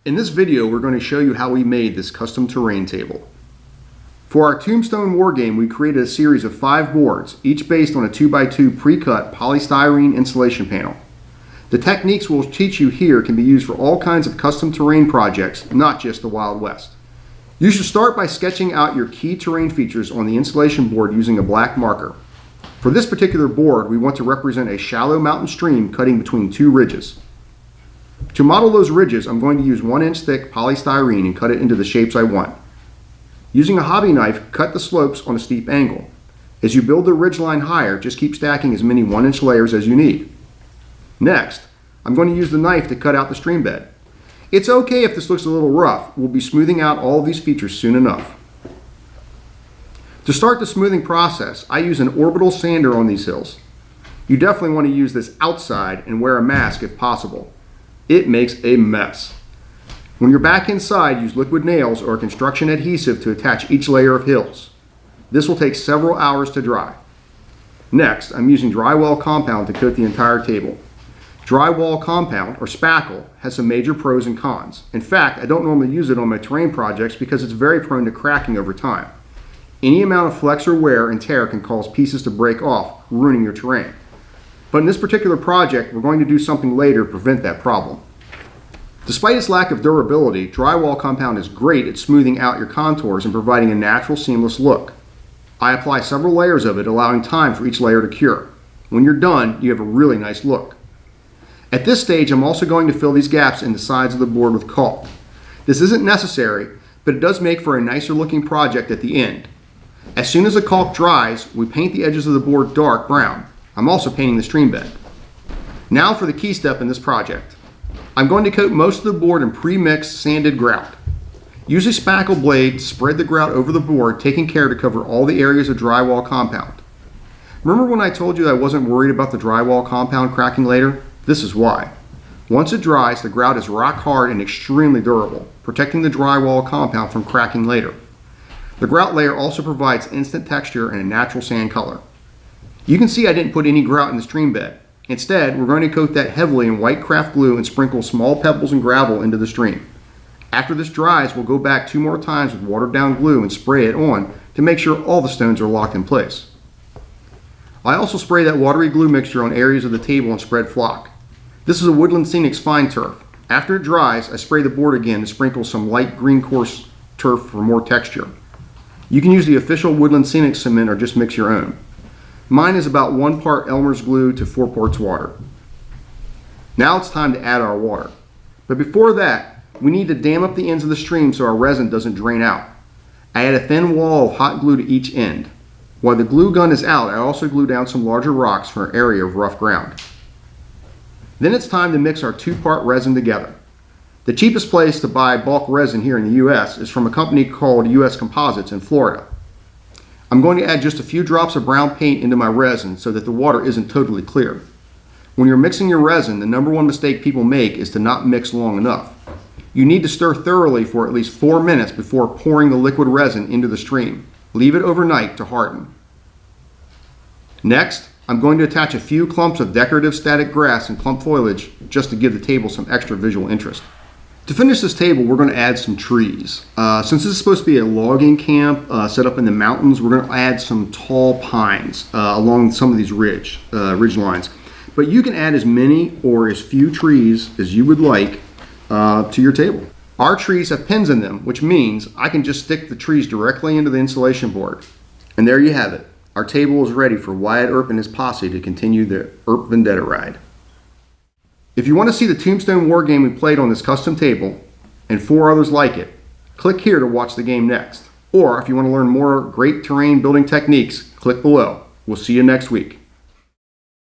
In this video, we're going to show you how we made this custom terrain table. For our Tombstone Wargame, we created a series of 5 boards, each based on a 2x2 pre-cut polystyrene insulation panel. The techniques we'll teach you here can be used for all kinds of custom terrain projects, not just the Wild West. You should start by sketching out your key terrain features on the insulation board using a black marker. For this particular board, we want to represent a shallow mountain stream cutting between 2 ridges. To model those ridges, I'm going to use 1-inch thick polystyrene and cut it into the shapes I want. Using a hobby knife, cut the slopes on a steep angle. As you build the ridgeline higher, just keep stacking as many 1-inch layers as you need. Next, I'm going to use the knife to cut out the stream bed. It's okay if this looks a little rough. We'll be smoothing out all of these features soon enough. To start the smoothing process, I use an orbital sander on these hills. You definitely want to use this outside and wear a mask if possible. It makes a mess. When you're back inside, use liquid nails or a construction adhesive to attach each layer of hills. This will take several hours to dry. Next, I'm using Drywall Compound to coat the entire table. Drywall Compound, or spackle, has some major pros and cons. In fact, I don't normally use it on my terrain projects because it's very prone to cracking over time. Any amount of flex or wear and tear can cause pieces to break off, ruining your terrain. But in this particular project, we're going to do something later to prevent that problem. Despite its lack of durability, Drywall Compound is great at smoothing out your contours and providing a natural, seamless look. I apply several layers of it, allowing time for each layer to cure. When you're done, you have a really nice look. At this stage, I'm also going to fill these gaps in the sides of the board with caulk. This isn't necessary, but it does make for a nicer looking project at the end. As soon as the caulk dries, we paint the edges of the board dark brown. I'm also painting the stream bed. Now for the key step in this project. I'm going to coat most of the board in pre-mixed sanded grout. Use a spackle blade to spread the grout over the board, taking care to cover all the areas of drywall compound. Remember when I told you I wasn't worried about the drywall compound cracking later? This is why. Once it dries, the grout is rock hard and extremely durable, protecting the drywall compound from cracking later. The grout layer also provides instant texture and a natural sand color. You can see I didn't put any grout in the stream bed. Instead, we're going to coat that heavily in white craft glue and sprinkle small pebbles and gravel into the stream. After this dries, we'll go back 2 more times with watered down glue and spray it on to make sure all the stones are locked in place. I also spray that watery glue mixture on areas of the table and spread flock. This is a Woodland Scenics fine turf. After it dries, I spray the board again to sprinkle some light green coarse turf for more texture. You can use the official Woodland Scenics cement or just mix your own. Mine is about 1 part Elmer's glue to 4 parts water. Now it's time to add our water. But before that, we need to dam up the ends of the stream so our resin doesn't drain out. I add a thin wall of hot glue to each end. While the glue gun is out, I also glue down some larger rocks for an area of rough ground. Then it's time to mix our 2-part resin together. The cheapest place to buy bulk resin here in the US is from a company called US Composites in Florida. I'm going to add just a few drops of brown paint into my resin so that the water isn't totally clear. When you're mixing your resin, the #1 mistake people make is to not mix long enough. You need to stir thoroughly for at least 4 minutes before pouring the liquid resin into the stream. Leave it overnight to harden. Next, I'm going to attach a few clumps of decorative static grass and clump foliage just to give the table some extra visual interest. To finish this table, we're going to add some trees. Since this is supposed to be a logging camp set up in the mountains, we're going to add some tall pines along some of these ridge lines. But you can add as many or as few trees as you would like to your table. Our trees have pins in them, which means I can just stick the trees directly into the insulation board. And there you have it. Our table is ready for Wyatt Earp and his posse to continue the Earp Vendetta ride. If you want to see the Tombstone Wargame we played on this custom table, and 4 others like it, click here to watch the game next. Or if you want to learn more great terrain building techniques, click below. We'll see you next week.